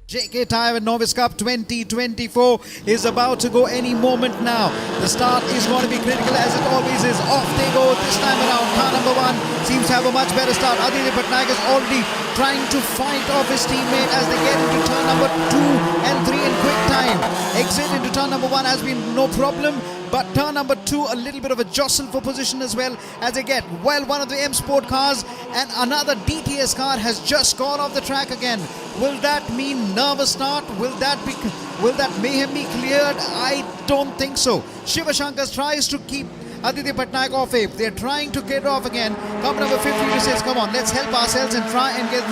JK Tyre Novice Cup 2024 is about to go any moment now. The start is going to be critical as it always is. Off they go this time around. Car number 1 seems to have a much better start. Aditya Patnaik is already trying to fight off his teammate as they get into turn number 2 and 3 in quick time. Exit into turn number 1 has been no problem. But turn number 2, a little bit of a jostle for position as well as they get. Well, one of the M Sport cars and another DTS car has just gone off the track again. Will that mean nervous start? Will that mayhem be cleared? I don't think so. Shiva Shankar tries to keep Aditya Patnaik off it. They're trying to get off again. Come number 50 says, come on, let's help ourselves and try and get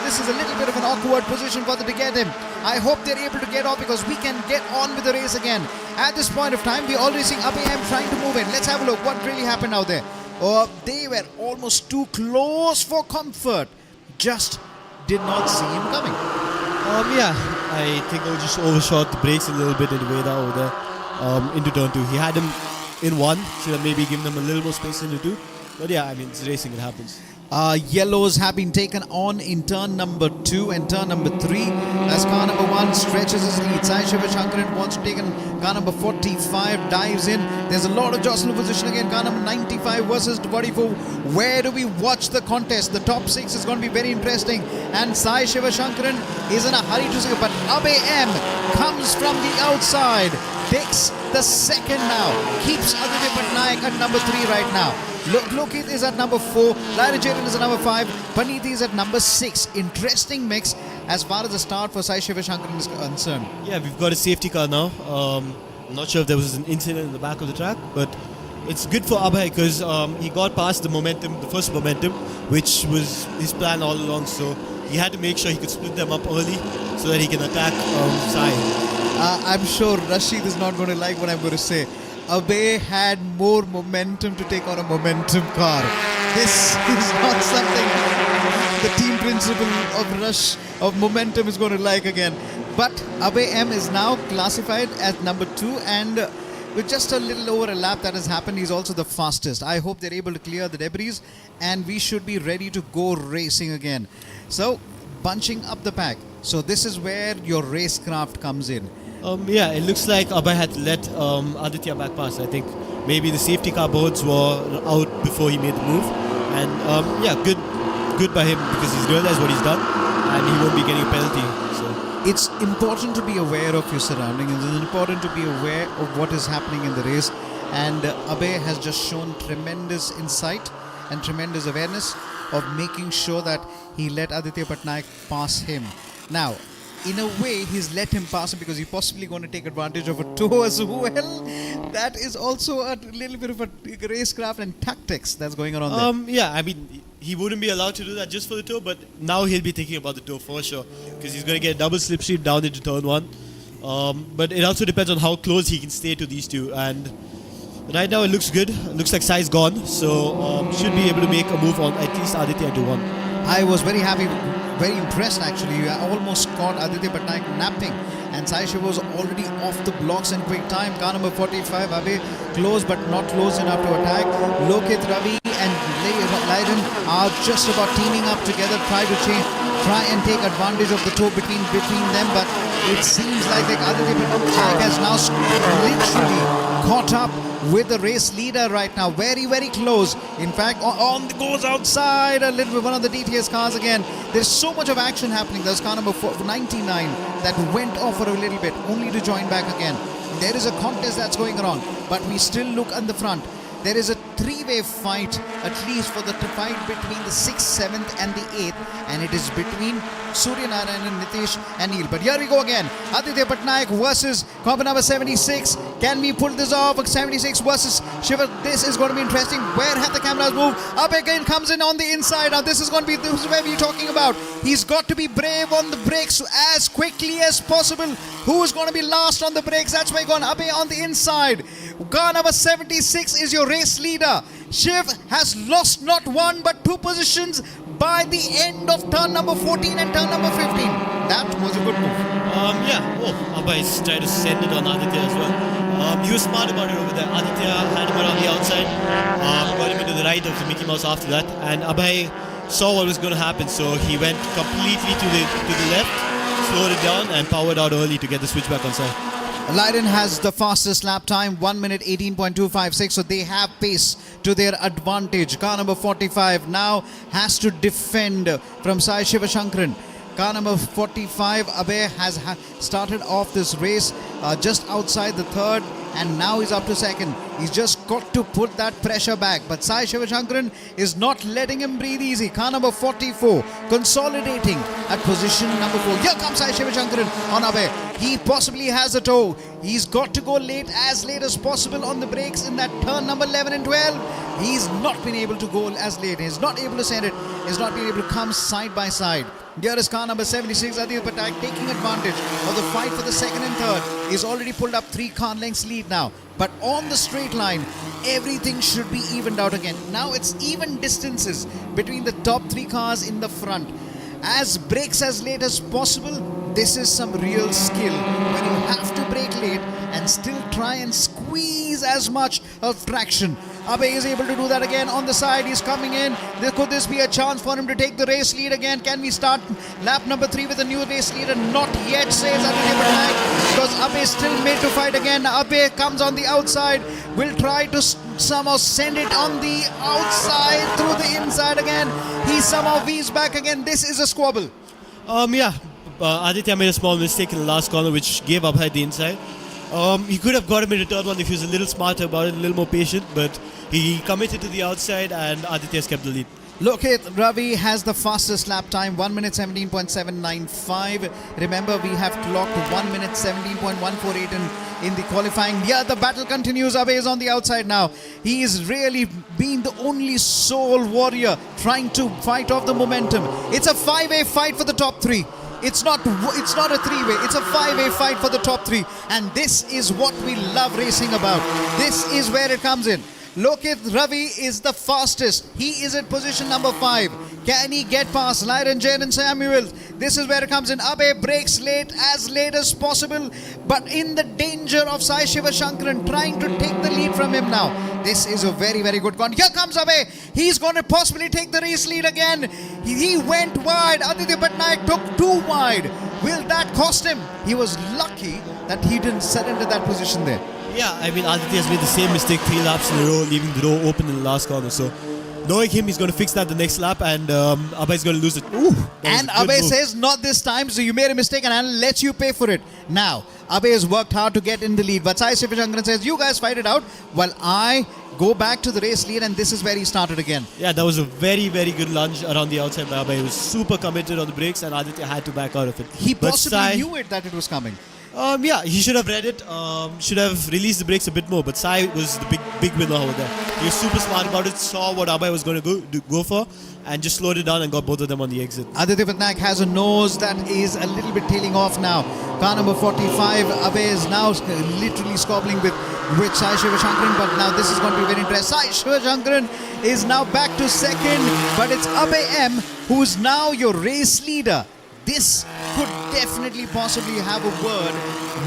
this is a little bit of an awkward position for them to get him. I hope they're able to get off because we can get on with the race again. At this point of time, we're already seeing ABM trying to move in. Let's have a look what really happened out there. They were almost too close for comfort. Just did not see him coming. Yeah, I think I just overshot the brakes a little bit in the way down over there into turn 2. He had him in 1, should have maybe given them a little more space into 2. But yeah, I mean, it's racing, it happens. Yellows have been taken on in turn number 2 and turn number 3 as car number 1 stretches his lead. Sai Shiva Shankaran wants to take car number 45, dives in. There's a lot of jostling position again. Car number 95 versus 44. Where do we watch the contest? The top 6 is going to be very interesting. And Sai Shiva Shankaran is in a hurry to say, but Abe M comes from the outside, takes the second now, keeps Aditya Patnaik at number 3 right now. Lokit is at number 4, Lyrajaran is at number 5, Paniti is at number 6. Interesting mix as far as the start for Sai Shiva Shankaran is concerned. Yeah, we've got a safety car now. I'm not sure if there was an incident in the back of the track, but it's good for Abhay because he got past the first momentum, which was his plan all along. So he had to make sure he could split them up early so that he can attack Sai. I'm sure Rashid is not going to like what I'm going to say. Abe had more momentum to take on a momentum car. This is not something the team principal of momentum is going to like again. But Abe M is now classified as number 2 and with just a little over a lap that has happened, he's also the fastest. I hope they're able to clear the debris and we should be ready to go racing again. So, bunching up the pack. So this is where your racecraft comes in. Yeah, it looks like Abhay had let Aditya back pass. I think maybe the safety car boards were out before he made the move. And yeah, good by him because he's realized what he's done and he won't be getting a penalty. So it's important to be aware of your surroundings. It's important to be aware of what is happening in the race. And Abhay has just shown tremendous insight and tremendous awareness of making sure that he let Aditya Patnaik pass him. Now, in a way, he's let him pass him because he's possibly going to take advantage of a toe as well. That is also a little bit of a racecraft and tactics that's going on there. Yeah, I mean, he wouldn't be allowed to do that just for the toe, but now he'll be thinking about the toe for sure because he's going to get a double slipstream down into turn 1. But it also depends on how close he can stay to these two. And right now, it looks good. It looks like Sai's gone, so should be able to make a move on at least Aditya into 1. I was very happy, very impressed actually. I almost caught Aditya Patnaik napping and Sai Shiva was already off the blocks in quick time. Car number 45, Abe close but not close enough to attack. Lokit, Ravi and Lyran are just about teaming up together, try and take advantage of the toe between them, but it seems like Aditya Patnaik has now literally caught up with the race leader right now. Very, very close. In fact, goes outside a little bit. One of the DTS cars again. There's so much of action happening. There's car number 99 that went off for a little bit, only to join back again. There is a contest that's going on, but we still look on the front. There is a 3-way fight, at least for the fight between the 6th, 7th and the 8th, and it is between Surya Narayan and Nitish and Neil. But here we go again. Aditya Patnaik versus Coimbatore number 76. Can we pull this off? 76 versus Shiva. This is going to be interesting. Where have the cameras moved? Up again comes in on the inside. Now this is going to be, this is where we're talking about. He's got to be brave on the brakes as quickly as possible. Who is going to be last on the brakes? That's why going Abe on the inside. Car number 76 is your race leader. Shiv has lost not 1 but 2 positions by the end of turn number 14 and turn number 15. That was a good move. Yeah, Abhay is trying to send it on Aditya as well. He was smart about it over there. Aditya had him around the outside, got him into the right of the Mickey Mouse after that, and Abhay saw what was going to happen, so he went completely to the left slowed it down and powered out early to get the switchback on side. Leiden has the fastest lap time, 1 minute 18.256, so they have pace to their advantage. Car number 45 now has to defend from Sai Shivashankaran. Car number 45, Abhay, has started off this race just outside the third, and now he's up to second. He's just got to put that pressure back, but Sai Shivashankaran is not letting him breathe easy. Car number 44 consolidating at position number 4. Here comes Sai Shivashankaran on Abhay. He possibly has a tow. He's got to go as late as possible on the brakes in that turn number 11 and 12. He's not been able to go as late. He's not able to send it. He's not been able to come side by side. Here is car number 76, Aditya Patak, taking advantage of the fight for the second and third. He's already pulled up 3 car lengths lead now. But on the straight line, everything should be evened out again. Now it's even distances between the top 3 cars in the front. As brakes as late as possible, this is some real skill. When you have to brake late and still try and squeeze as much of traction. Abhay is able to do that again on the side. He's coming in. Could this be a chance for him to take the race lead again? Can we start lap number 3 with a new race leader? Not yet, says Aditya Patak, because Abhay is still made to fight again. Abhay comes on the outside. Will try to somehow send it on the outside through the inside again. He somehow weaves back again. This is a squabble. Aditya made a small mistake in the last corner, which gave Abhay the inside. He could have got him in return one if he was a little smarter about it, a little more patient, but he committed to the outside and Aditya's kept the lead. Lokit Ravi has the fastest lap time, 1 minute 17.795. Remember, we have clocked 1 minute 17.148 in the qualifying. Yeah, the battle continues. Abhay is on the outside now. He is really being the only sole warrior trying to fight off the momentum. It's a 5-way fight for the top 3. It's not a 3-way, it's a 5-way fight for the top 3. And this is what we love racing about. This is where it comes in. Lokit Ravi is the fastest. He is at position number 5. Can he get past Lyron Jaden Samuels? This is where it comes in. Abhay breaks late as possible, but in the danger of Sai Shivashankaran trying to take the lead from him now. This is a very, very good one. Here comes Abhay. He's going to possibly take the race lead again. He went wide. Aditya Patnaik took 2 wide. Will that cost him? He was lucky that he didn't surrender that position there. Yeah, I mean, Aditya has made the same mistake 3 laps in a row, leaving the door open in the last corner. So, knowing him, he's going to fix that the next lap, and Abhay is going to lose it. And Abhay says, not this time, so you made a mistake and I'll let you pay for it. Now, Abhay has worked hard to get in the lead, but Sai Shivashankaran says, you guys fight it out while I go back to the race lead, and this is where he started again. Yeah, that was a very, very good lunge around the outside by Abhay. He was super committed on the brakes, and Aditya had to back out of it. He possibly knew that it was coming. He should have read it, should have released the brakes a bit more, but Sai was the big winner over there. He was super smart about it, saw what Abhay was going to go for, and just slowed it down and got both of them on the exit. Aditya Patnaik has a nose that is a little bit tailing off now. Car number 45, Abhay is now literally squabbling with Sai Shivashankaran, but now this is going to be very interesting. Sai Shivashankaran is now back to second, but it's Abhay M who's now your race leader. This could definitely possibly have a word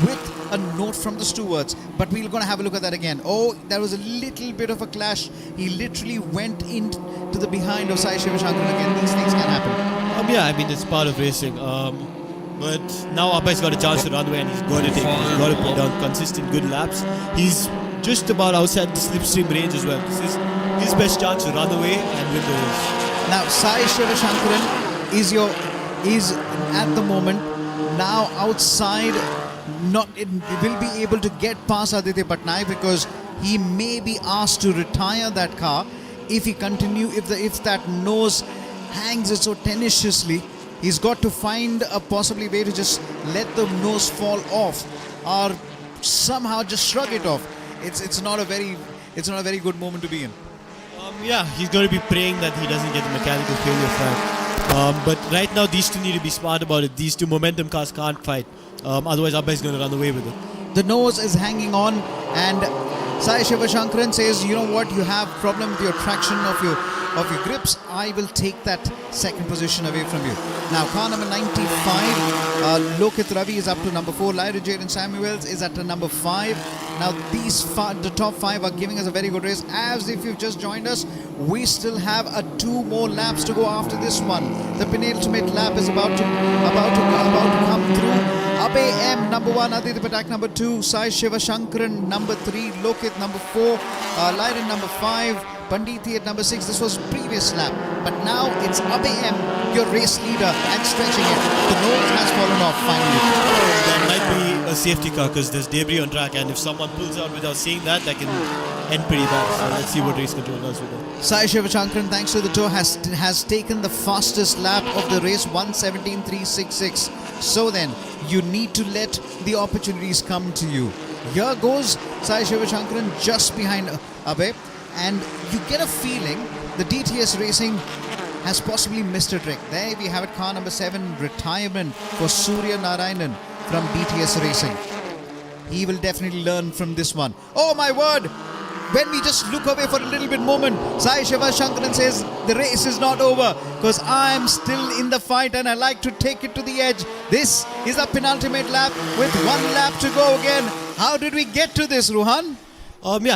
with a note from the stewards, but we're going to have a look at that again. Oh, there was a little bit of a clash. He literally went into the behind of Sai Shivashankaran again. These things can happen. It's part of racing. But now Abhay's got a chance to run away, and he's got to put down consistent good laps. He's just about outside the slipstream range as well. This is his best chance to run away and win the race. Now, Sai Shivashankaran is at the moment now outside. Will be able to get past Aditya Patnaik because he may be asked to retire that car if that nose hangs it so tenaciously. He's got to find a possibly way to just let the nose fall off or somehow just shrug it off. It's not a very good moment to be in. He's going to be praying that he doesn't get a mechanical failure flag. But right now, these two need to be smart about it. These two momentum cars can't fight. Otherwise, Abhay is going to run away with it. The nose is hanging on, and Sai Shivashankaran says, you know what, you have problem with your traction of your grips. I will take that second position away from you. Now, car number 95, Lokit Ravi is up to number 4. Lyra Jaden Samuels is at number 5. Now, the top 5 are giving us a very good race. As if you've just joined us, we still have 2 more laps to go after this one. The penultimate lap is about to come Abhay M number 1, Aditya Patak number 2, Sai Shivashankaran number 3, Lokit number 4, Lyran number 5, Panditi at number 6. This was previous lap, but now it's Abhay M, your race leader, and stretching it. The nose has fallen off finally. That might be a safety car because there's debris on track, and if someone pulls out without seeing that, that can end pretty bad. So let's see what race control does with it. Sai Shivashankaran, thanks to the tow, has taken the fastest lap of the race, 1:17.366. So then, you need to let the opportunities come to you. Here goes Sai Shivashankaran just behind Abhay, and you get a feeling the DTS Racing has possibly missed a trick. There we have it, car number 7, retirement for Surya Narayanan from DTS Racing. He will definitely learn from this one. Oh my word! When we just look away for a little bit moment, Sai Shivashankaran says the race is not over because I'm still in the fight and I like to take it to the edge. This is the penultimate lap with 1 lap to go again. How did we get to this, Ruhan?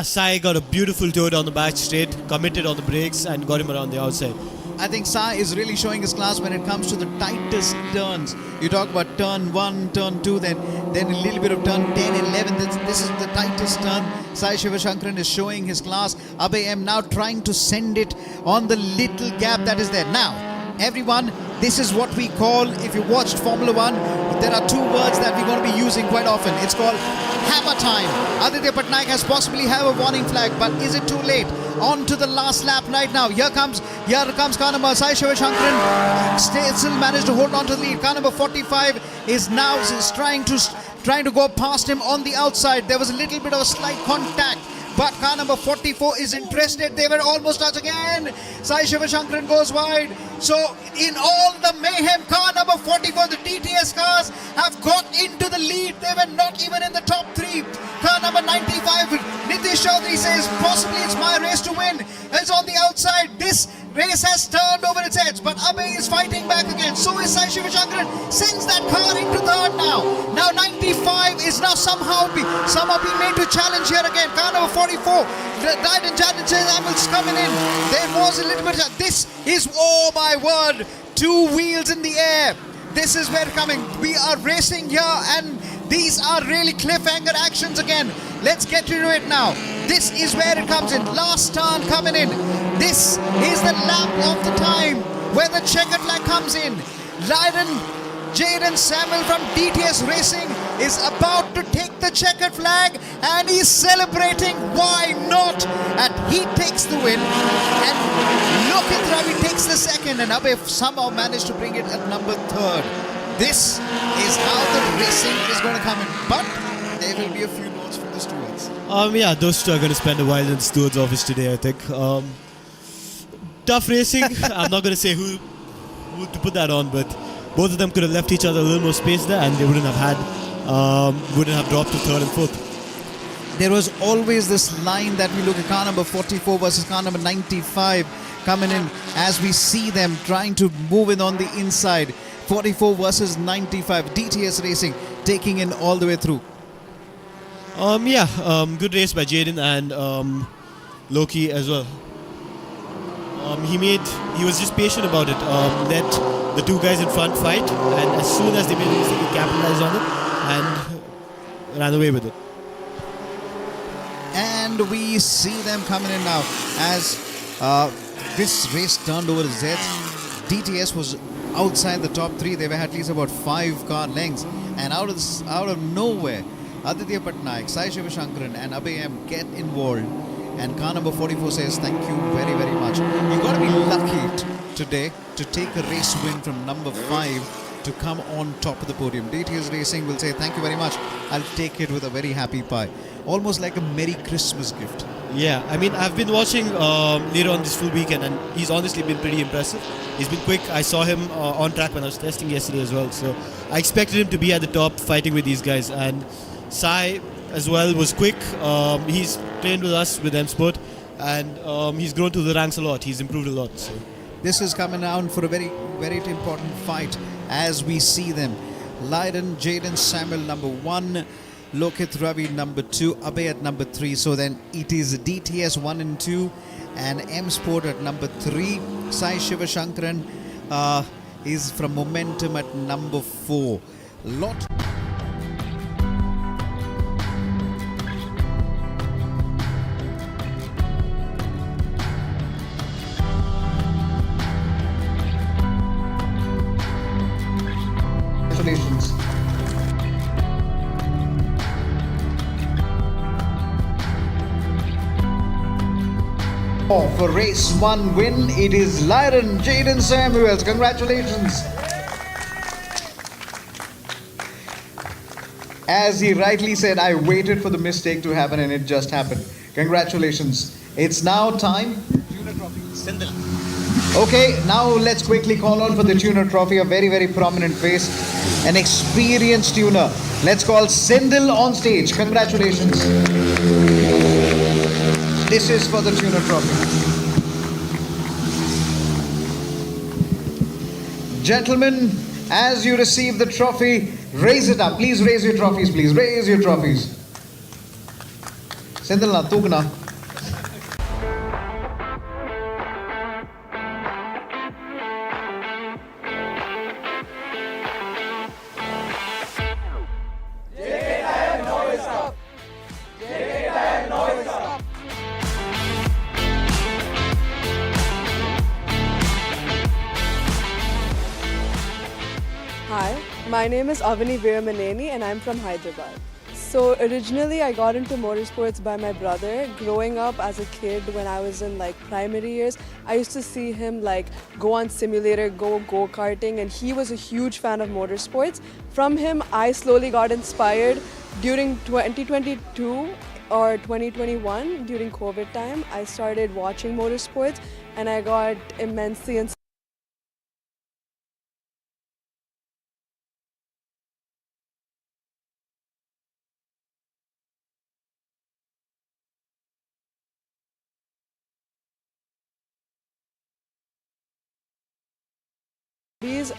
Sai got a beautiful toe down the back straight, committed on the brakes and got him around the outside. I think Sai is really showing his class when it comes to the tightest turns. You talk about turn 1, turn 2, then a little bit of turn 10, 11. This is the tightest turn. Sai Shivashankaran is showing his class. Abhay M now trying to send it on the little gap that is there. Now, everyone, this is what we call, if you watched Formula 1, there are 2 words that we're going to be using quite often. It's called hammer time. Aditya Patnaik has possibly have a warning flag, but is it too late? On to the last lap right now. Here comes car number Sai Shivashankaran. Still managed to hold on to the lead. Car number 45 is now trying to go past him on the outside. There was a little bit of a slight contact, but car number 44 is interested. They were almost touched again. Sai Shivashankaran goes wide. So in all the mayhem, car number 44, the DTS cars have got into the lead. They were not even in the top 3. Car number 95, Nitish Chaudhary says possibly it's my race to win. It's on the outside. This race has turned over its heads, but Abhay is fighting back again. So is Sai Shivashankaran. Sends that car into third now. Now 95 is now somehow being made to challenge here again. Car number 44, Dylan Jadin's coming in. There was a little bit of, this is, oh my word, 2 wheels in the air. This is where coming. We are racing here and these are really cliffhanger actions again. Let's get into it now. This is where it comes in. Last turn coming in. This is the lap of the time where the checkered flag comes in. Jaden Samuel from DTS Racing is about to take the checkered flag and he's celebrating. Why not? And he takes the win. And Lokit Ravi takes the second, and Abhay somehow managed to bring it at number 3rd. This is how the racing is going to come in. But there will be a few notes from the stewards. Those 2 are going to spend a while in the steward's office today, I think. Tough racing. I'm not going to say who to put that on, but both of them could have left each other a little more space there and they wouldn't have dropped to 3rd and 4th. There was always this line that we look at car number 44 versus car number 95 coming in as we see them trying to move in on the inside. 44 versus 95. DTS Racing taking in all the way through. Good race by Jaden and Loki as well. He was just patient about it. Let the 2 guys in front fight, and as soon as they made a mistake, he capitalized on it and ran away with it. And we see them coming in now as this race turned over its heads. DTS was outside the top 3. They were at least about 5 car lengths, and out of nowhere, Aditya Patnaik, Sai Shivashankaran and Abhay M get involved. And car number 44 says thank you very, very much. You've got to be lucky today to take a race win from number 5 to come on top of the podium. DTS Racing will say thank you very much. I'll take it with a very happy pie. Almost like a Merry Christmas gift. Yeah, I mean, I've been watching later on this full weekend and he's honestly been pretty impressive. He's been quick. I saw him on track when I was testing yesterday as well. So I expected him to be at the top fighting with these guys. And Sai as well was quick. He's trained with us with M Sport and he's grown through the ranks a lot. He's improved a lot. So. This is coming down for a very, very important fight as we see them. Lyran, Jaden Samuel number 1, Lokit Ravi number 2, Abhay at number 3. So then it is DTS 1 and 2 and M Sport at number 3. Sai Shivashankaran is from Momentum at number 4. Congratulations. For race 1 win, it is Lyron Jaden Samuels. Congratulations. As he rightly said, I waited for the mistake to happen and it just happened. Congratulations. It's now time. Okay, now let's quickly call on for the tuner trophy. A very, very prominent face. An experienced tuner. Let's call Sindel on stage. Congratulations. This is for the tuner trophy. Gentlemen, as you receive the trophy, raise it up. Please raise your trophies, please. Raise your trophies. Sindel na, tugna. Hi, my name is Avani Veeramaneni and I'm from Hyderabad. So originally I got into motorsports by my brother. Growing up as a kid when I was in like primary years, I used to see him like go on simulator, go-karting, and he was a huge fan of motorsports. From him, I slowly got inspired. During 2022 or 2021, during COVID time, I started watching motorsports and I got immensely inspired.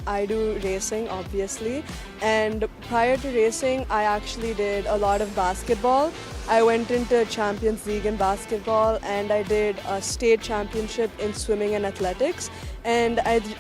I do racing obviously, and prior to racing I actually did a lot of basketball. I went into Champions League in basketball and I did a state championship in swimming and athletics, and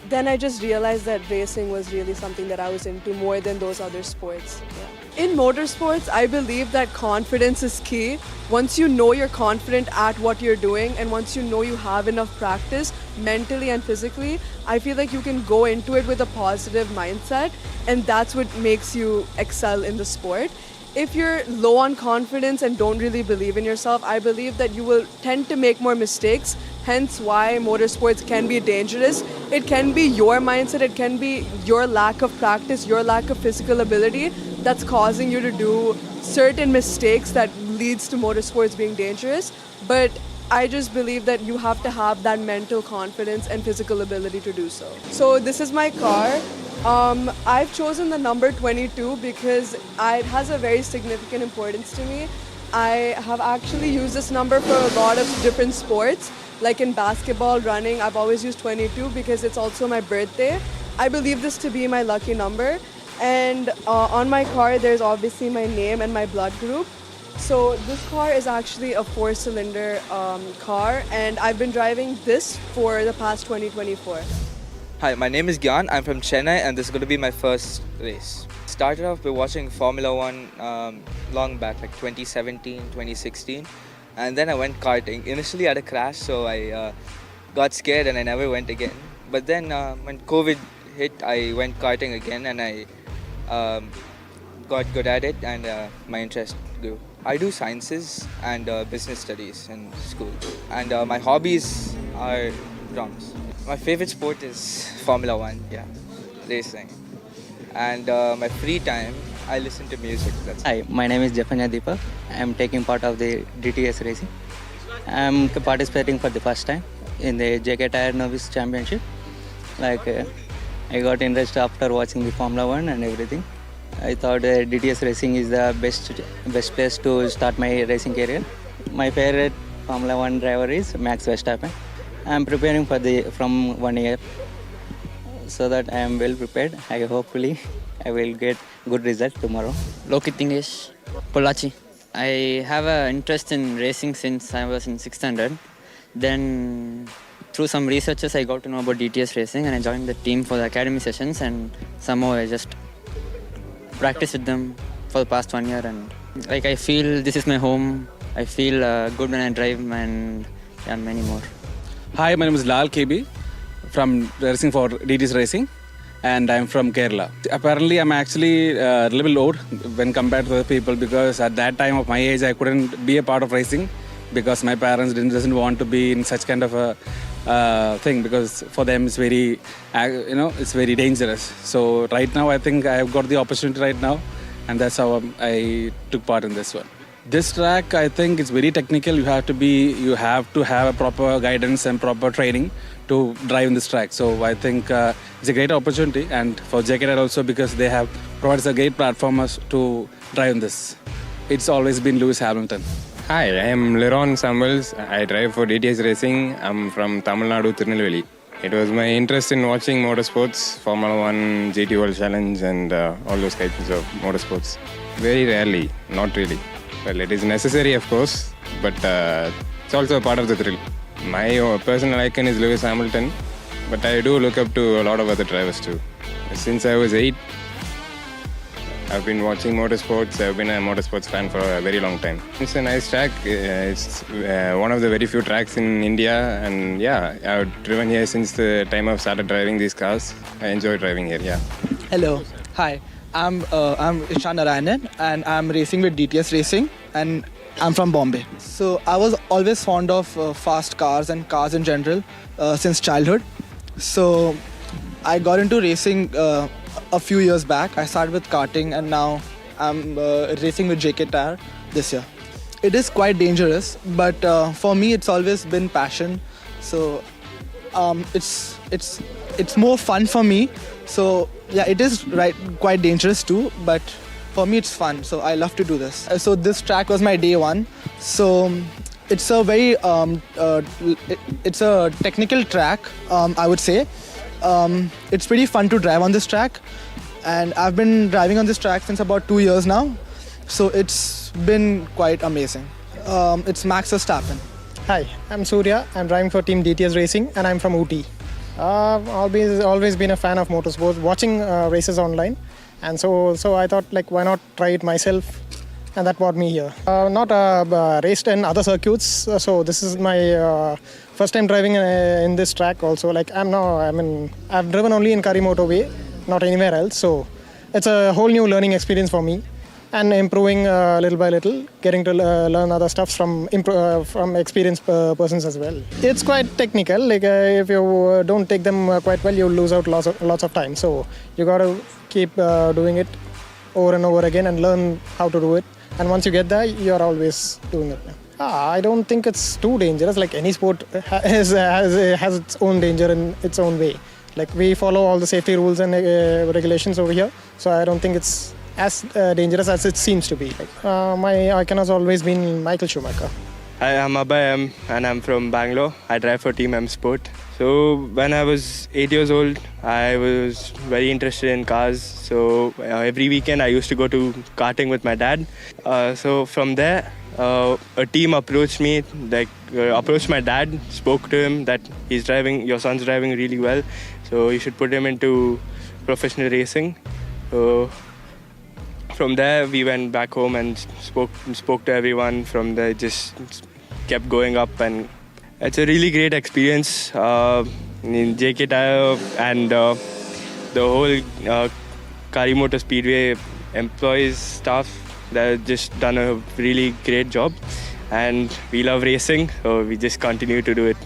then I just realized that racing was really something that I was into more than those other sports. Yeah. In motorsports, I believe that confidence is key. Once you know you're confident at what you're doing and once you know you have enough practice mentally and physically, I feel like you can go into it with a positive mindset, and that's what makes you excel in the sport. If you're low on confidence and don't really believe in yourself, I believe that you will tend to make more mistakes, hence why motorsports can be dangerous. It can be your mindset, it can be your lack of practice, your lack of physical ability that's causing you to do certain mistakes that leads to motorsports being dangerous. But I just believe that you have to have that mental confidence and physical ability to do so. So this is my car. I've chosen the number 22 because it has a very significant importance to me. I have actually used this number for a lot of different sports. Like in basketball, running, I've always used 22 because it's also my birthday. I believe this to be my lucky number. And on my car, there's obviously my name and my blood group. So this car is actually a 4-cylinder car, and I've been driving this for the past 2024. Hi, my name is Gyan. I'm from Chennai and this is going to be my first race. Started off by watching Formula 1 long back, like 2017, 2016. And then I went karting. Initially I had a crash, so I got scared and I never went again. But then when COVID hit, I went karting again and I got good at it, and my interest grew. I do sciences and business studies in school. And my hobbies are drums. My favorite sport is Formula 1, racing. And my free time, I listen to music. Hi, my name is Jafanya Deepak. I am taking part of the DTS racing. I am participating for the first time in the JK Tyre Novice Championship. I got interested after watching the Formula 1 and everything. I thought DTS racing is the best place to start my racing career. My favorite Formula 1 driver is Max Verstappen. I am preparing from 1 year so that I am well prepared. Hopefully I will get good result tomorrow. Lokit English, Polachi. I have an interest in racing since I was in 6th standard. Then through some researches I got to know about DTS racing and I joined the team for the academy sessions, and somehow I just practiced with them for the past 1 year, and I feel this is my home. I feel good when I drive, and many more. Hi, my name is Lal KB from Racing for DTS Racing. and I'm from Kerala. Apparently, I'm actually a little old when compared to other people because at that time of my age, I couldn't be a part of racing because my parents doesn't want to be in such kind of a thing because for them it's very, it's very dangerous. So right now, I think I've got the opportunity right now, and that's how I took part in this one. This track, I think, is very technical. You have to have a proper guidance and proper training to drive in this track. So I think it's a great opportunity, and for JKTR also because they have provided a great platform to drive in this. It's always been Lewis Hamilton. Hi, I am Leron Samuels. I drive for DTS Racing. I'm from Tamil Nadu, Tirunelveli. It was my interest in watching motorsports, Formula 1, GT World Challenge and all those kinds of motorsports. Very rarely, not really. Well, it is necessary of course, but it's also a part of the thrill. My personal icon is Lewis Hamilton, but I do look up to a lot of other drivers too. Since I was 8, I've been watching motorsports. I've been a motorsports fan for a very long time. It's a nice track. It's one of the very few tracks in India, and yeah, I've driven here since the time I've started driving these cars. I enjoy driving here, yeah. Hello, hi. I'm Ishan Narayanan and I'm racing with DTS Racing and I'm from Bombay. So I was always fond of fast cars and cars in general since childhood. So I got into racing a few years back. I started with karting and now I'm racing with JK Tyre this year. It is quite dangerous, but for me it's always been passion. So it's more fun for me. So yeah, it is quite dangerous too, but for me it's fun. So I love to do this. So this track was my day one. So it's a very it's a technical track, I would say. It's pretty fun to drive on this track, and I've been driving on this track since about 2 years now. So it's been quite amazing. It's Max Verstappen. Hi, I'm Surya. I'm driving for Team DTS Racing and I'm from Ooty. I've always been a fan of motorsports, watching races online, and so I thought why not try it myself, and that brought me here. Not raced in other circuits, so this is my first time driving in this track also. I've driven only in Kari motorway, not anywhere else, so it's a whole new learning experience for me. And improving little by little, getting to learn other stuff from experienced persons as well. It's quite technical. If you don't take them quite well, you lose out lots of time. So you got to keep doing it over and over again and learn how to do it. And once you get there, you're always doing it. I don't think it's too dangerous. Like any sport has its own danger in its own way. We follow all the safety rules and regulations over here. So I don't think it's as dangerous as it seems to be. My icon has always been Michael Schumacher. Hi, I'm Abhay and I'm from Bangalore. I drive for Team M Sport. So when I was 8 years old, I was very interested in cars. So every weekend I used to go to karting with my dad. So from there, a team approached me, approached my dad, spoke to him that your son's driving really well, so you should put him into professional racing. So from there, we went back home and spoke to everyone. From there, just kept going up, and it's a really great experience. In JK Tyre and the whole Kari Motor Speedway employees, staff, they've just done a really great job, and we love racing, so we just continue to do it.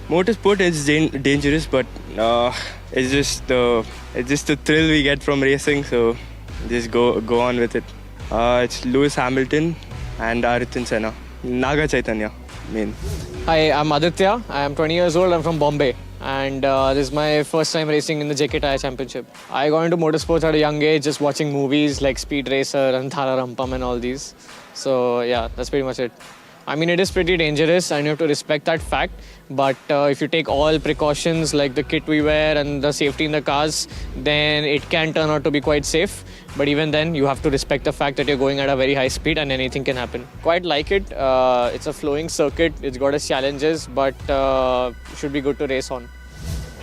Motorsport is dangerous, but it's just the thrill we get from racing. So just go on with it. It's Lewis Hamilton and Ayrton Senna. Naga Chaitanya, main. Hi, I'm Aditya. I'm 20 years old. I'm from Bombay. And this is my first time racing in the JK Tyre Championship. I got into motorsports at a young age, just watching movies like Speed Racer and Thara Rampam and all these. So yeah, that's pretty much it. I mean, it is pretty dangerous and you have to respect that fact. But if you take all precautions like the kit we wear and the safety in the cars, then it can turn out to be quite safe. But even then, you have to respect the fact that you're going at a very high speed and anything can happen. Quite like it. It's a flowing circuit. It's got its challenges, but should be good to race on.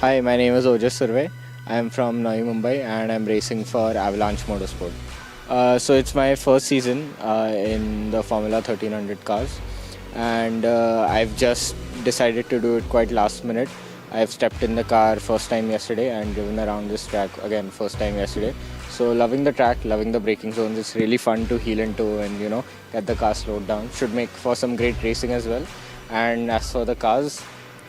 Hi, my name is Ojas Surve. I'm from Navi Mumbai and I'm racing for Avalanche Motorsport. So it's my first season in the Formula 1300 cars, and I've just decided to do it quite last minute I've stepped in the car first time yesterday and driven around this track again first time yesterday. So loving the track, loving the braking zones. It's really fun to heel into and get the car slowed down. Should make for some great racing as well. And as for the cars,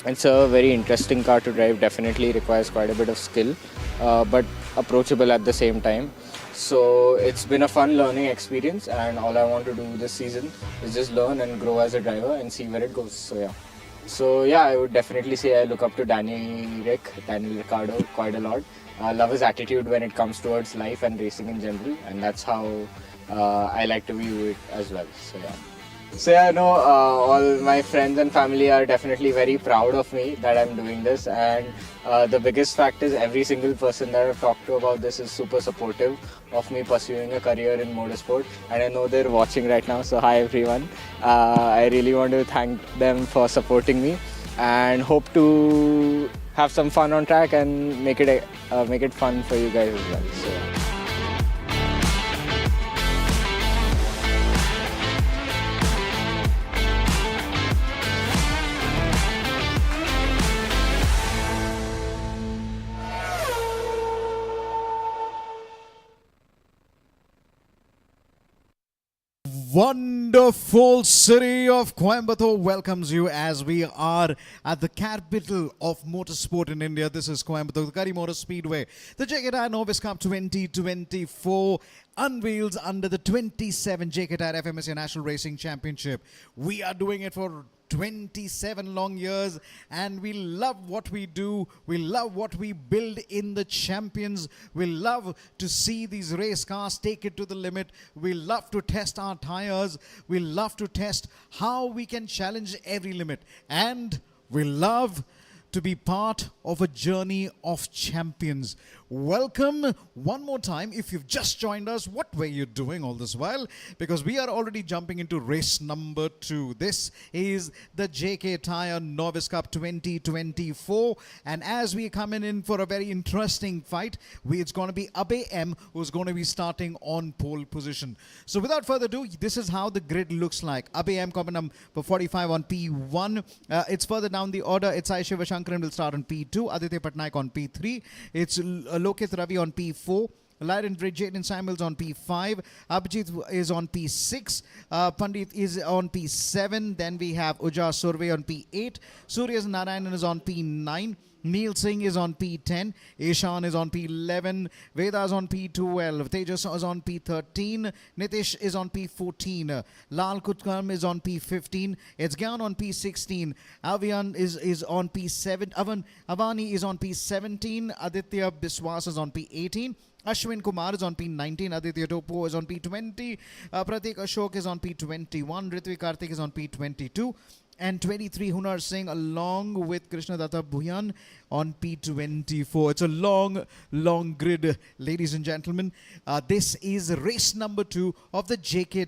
it's a very interesting car to drive. Definitely requires quite a bit of skill, but approachable at the same time. So it's been a fun learning experience, and all I want to do this season is just learn and grow as a driver and see where it goes. So yeah, I would definitely say I look up to Daniel Ricciardo quite a lot. I love his attitude when it comes towards life and racing in general, and that's how I like to view it as well. So yeah, no, all my friends and family are definitely very proud of me that I'm doing this, and the biggest fact is every single person that I've talked to about this is super supportive of me pursuing a career in motorsport, and I know they're watching right now, so hi everyone. I really want to thank them for supporting me and hope to have some fun on track and make it fun for you guys as well. So. Wonderful city of Coimbatore welcomes you as we are at the capital of motorsport in India. This is Coimbatore, the Kari Motor Speedway. The Tyre Novice Cup 2024 unveils under the 27 Tyre FMSA National Racing Championship. We are doing it for 27 long years, and we love what we do. We love what we build in the champions. We love to see these race cars take it to the limit. We love to test our tires. We love to test how we can challenge every limit, and we love to be part of a journey of champions. Welcome one more time. If you've just joined us, what were you doing all this while? Because we are already jumping into race number 2. This is the Tyre Novice Cup 2024. And as we come in for a very interesting fight, it's going to be Abe M who's going to be starting on pole position. So without further ado, this is how the grid looks like. Abe M coming number 45 on P1. It's further down the order. It's Sai Shivashankaran will start on P2. Aditya Patnaik on P3. It's Lokit Ravi on P4. Lyron Jaden Samuels on P5. Abhijit is on P6. Pandit is on P7. Then we have Uja Surve on P8. Surya Narayanan is on P9. Neil Singh is on P10. Ishan is on P11. Veda is on P12. Tejas is on P13. Nitish is on P14. Lal Kutkam is on P15. It's Gyan on P16. Avian is on P7. Avani is on P17. Aditya Biswas is on P18. Ashwin Kumar is on P19, Aditya Topo is on P20, Pratik Ashok is on P21, Ritvik Karthik is on P22, and 23 Hunar Singh along with Krishna Datta Bhuyan on P24. It's a long grid, ladies and gentlemen. This is race number 2 of the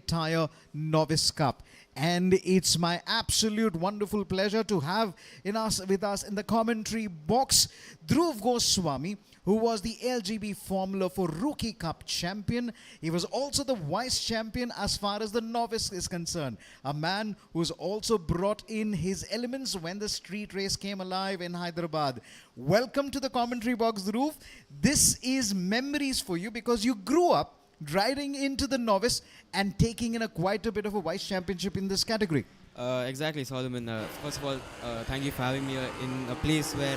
Tyre Novice Cup. And it's my absolute wonderful pleasure to have with us in the commentary box Dhruv Goswami, who was the LGB Formula 4 Rookie Cup champion. He was also the vice champion as far as the novice is concerned. A man who's also brought in his elements when the street race came alive in Hyderabad. Welcome to the commentary box, Dhruv. This is memories for you because you grew up riding into the novice and taking in quite a bit of a vice championship in this category. Exactly, Solomon. First of all, thank you for having me in a place where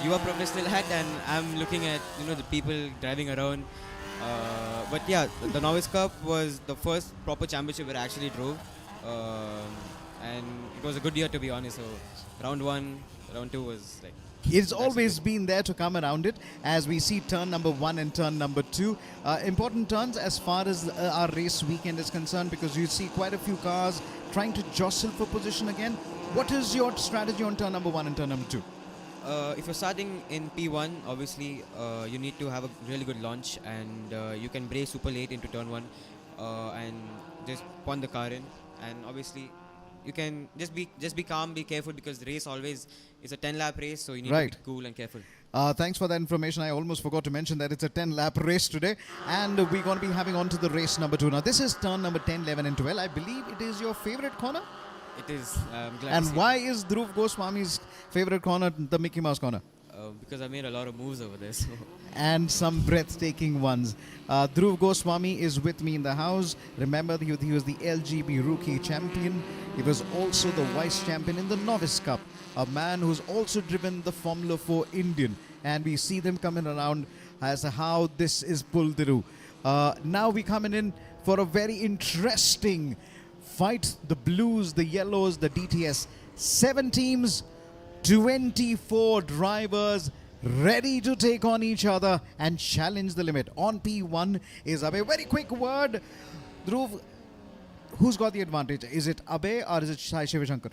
you are professional at, and I'm looking at the people driving around. But yeah, the Novice Cup was the first proper championship where I actually drove, and it was a good year, to be honest. So round 1, round 2 was like. It's always been there to come around it as we see turn number 1 and turn number 2. Important turns as far as our race weekend is concerned, because you see quite a few cars trying to jostle for position again. What is your strategy on turn number 1 and turn number 2? If you're starting in P1, obviously you need to have a really good launch, and you can brace super late into turn 1 and just point the car in, and obviously you can just be calm, be careful, because the race always is a 10-lap race, so you need to be cool and careful. Thanks for that information. I almost forgot to mention that it's a 10-lap race today, and we're going to be having on to the race number 2. Now, this is turn number 10, 11, and 12. I believe it is your favorite corner? It is. I'm glad to And see why is Dhruv Goswami's favorite corner the Mickey Mouse corner? because I made a lot of moves over there. So. And some breathtaking ones. Dhruv Goswami is with me in the house. Remember, he was the LGB Rookie Champion. He was also the Vice Champion in the Novice Cup. A man who's also driven the Formula 4 Indian. And we see them coming around as to how this is pulled through. Now we coming in for a very interesting fight. The Blues, the Yellows, the DTS. 7 teams, 24 drivers ready to take on each other and challenge the limit. On P1 is Abhay. Very quick word, Dhruv, who's got the advantage? Is it Abhay or is it Sai Shivashankar?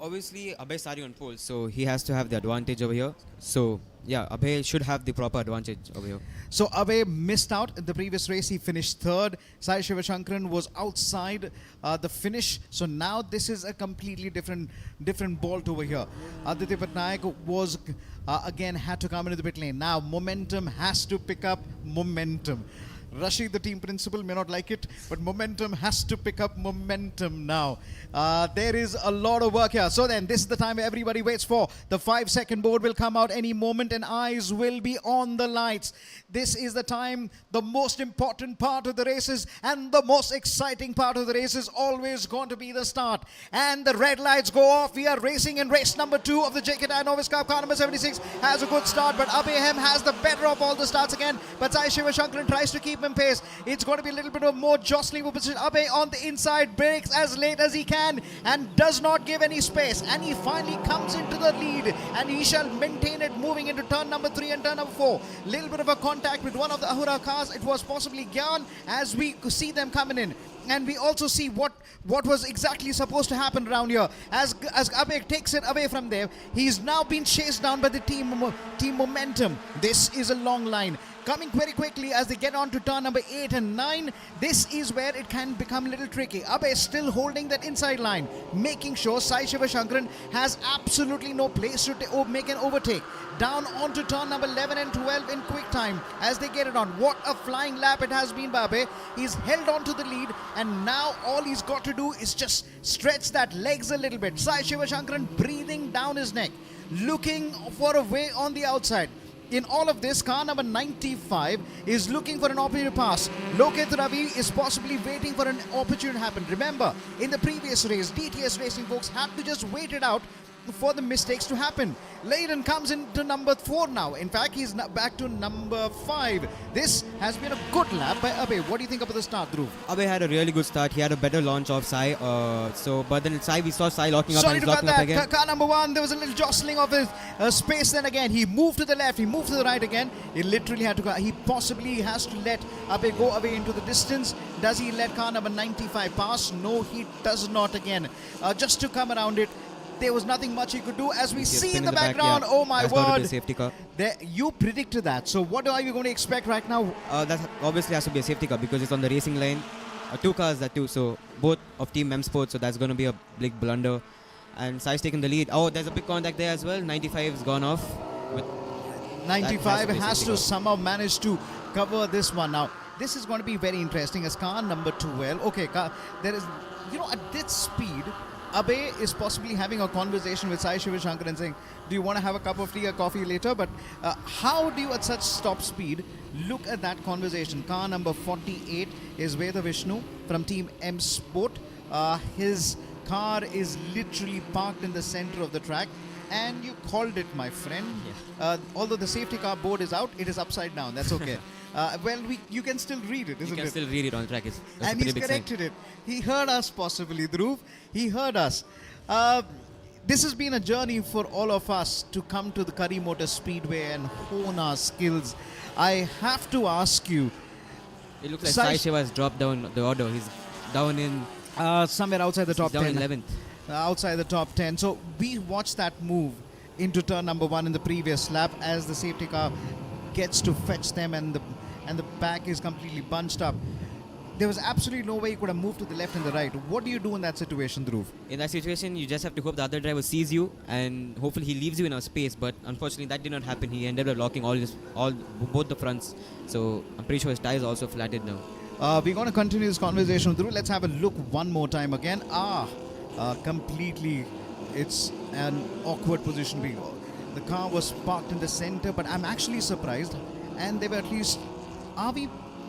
Obviously, Abhay starting on pole, so he has to have the advantage over here. So, yeah, Abhay should have the proper advantage over here. So Abhay missed out in the previous race. He finished third. Sai Shivashankaran was outside the finish. So now this is a completely different ball over here. Aditya Patnaik was again had to come into the pit lane. Now momentum has to pick up momentum. Rashid, the team principal, may not like it, but momentum has to pick up momentum now. There is a lot of work here. So then, this is the time everybody waits for. The 5-second board will come out any moment and eyes will be on the lights. This is the time, the most important part of the races and the most exciting part of the race is always going to be the start. And the red lights go off. We are racing in race number 2 of the Tyre Novice Cup. Car number 76 has a good start, but Abhay has the better of all the starts again. But Sai Shivashankaran tries to keep him pace. It's going to be a little bit of more jostling for position. Abhay on the inside breaks as late as he can and does not give any space, and he finally comes into the lead and he shall maintain it moving into turn number 3 and turn number 4. Little bit of a contact with one of the Ahura cars. It was possibly Gyan as we see them coming in. And we also see what was exactly supposed to happen around here. As Abhay takes it away from there, he's now been chased down by the team momentum. This is a long line. Coming very quickly as they get on to turn number 8 and 9. This is where it can become a little tricky. Abhay is still holding that inside line, making sure Sai Shivashankaran has absolutely no place to make an overtake. Down onto turn number 11 and 12 in quick time as they get it on. What a flying lap it has been by Abhay. He's held on to the lead and now all he's got to do is just stretch that legs a little bit. Sai Shivashankaran breathing down his neck, looking for a way on the outside. In all of this, car number 95 is looking for an opportunity to pass. Loket Ravi is possibly waiting for an opportunity to happen. Remember, in the previous race, DTS Racing folks had to just wait it out for the mistakes to happen. Leighton comes into number 4 now. In fact, he's back to number 5. This has been a good lap by Abhay. What do you think about the start, Dhruv? Abhay had a really good start. He had a better launch of Sai. But then Sai, we saw Sai locking up Sorry and he's about locking up that. again. Car number 1, there was a little jostling of his space. Then again, he moved to the left. He moved to the right again. He literally had to go. He possibly has to let Abhay go away into the distance. Does he let car number 95 pass? No, he does not again. Just to come around it. There was nothing much he could do. As we see in the background, oh my That's got to word. be a safety car. You predicted that. So what are you going to expect right now? That obviously has to be a safety car because it's on the racing lane. 2 cars that too. So both of Team M Sports. So that's going to be a big blunder. And Sai's taking the lead. Oh, there's a big contact there as well. 95 has gone off. 95 has to somehow manage to cover this one. Now, this is going to be very interesting as car number 12. Okay, there is, at this speed, Abhay is possibly having a conversation with Sai Shivashankar and saying, do you want to have a cup of tea or coffee later? But how do you at such top speed look at that conversation? Car number 48 is Veda Vishnu from Team M Sport. His car is literally parked in the center of the track. And you called it, my friend. Yeah. Although the safety car board is out, it is upside down. That's okay. You can still read it, isn't it? You can still read it on the track. And he's corrected it. He heard us possibly, Dhruv. He heard us. This has been a journey for all of us to come to the Kari Motor Speedway and hone our skills. I have to ask you. It looks like Sai Shiva has dropped down the order. He's down in... somewhere outside the top 10. Down in 11th. Outside the top 10. So we watched that move into turn number 1 in the previous lap as the safety car gets to fetch them and the back is completely bunched up. There was absolutely no way you could have moved to the left and the right. What do you do in that situation, Dhruv? In that situation, you just have to hope the other driver sees you and hopefully he leaves you in a space. But unfortunately, that did not happen. He ended up locking both the fronts. So I'm pretty sure his tires also flatted now. We're going to continue this conversation, Dhruv. Let's have a look one more time again. completely, it's an awkward position. The car was parked in the center, but I'm actually surprised. And they were at least,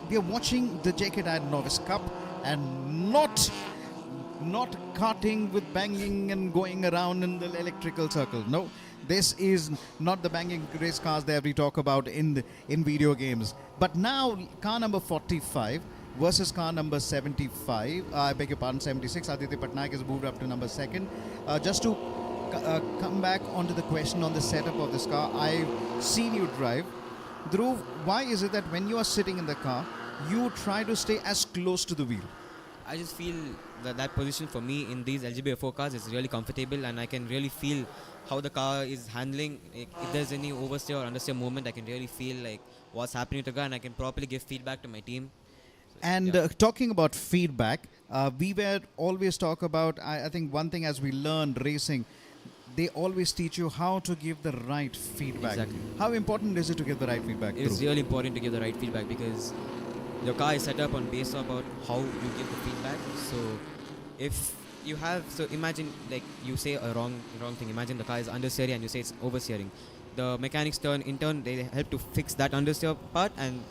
we are watching the JK Tyre Novice Cup and not karting with banging and going around in the electrical circle. No, this is not the banging race cars that we talk about in video games. But now car number 45 versus car number 75. I beg your pardon, 76. Aditya Patnaik has moved up to number 2nd. Just to come back onto the question on the setup of this car, I've seen you drive. Dhruv, why is it that when you are sitting in the car, you try to stay as close to the wheel? I just feel that position for me in these LGB4 cars is really comfortable, and I can really feel how the car is handling. If there's any oversteer or understeer movement, I can really feel like what's happening to the car, and I can properly give feedback to my team. And talking about feedback, we were always talk about, I think one thing as we learned racing, they always teach you how to give the right feedback. Exactly. How important is it to give the right feedback? It's really important to give the right feedback because the car is set up on based about how you give the feedback. So if you have, so imagine like you say a wrong thing. Imagine the car is understeering and you say it's oversteering. The mechanics in turn, they help to fix that understeer part, and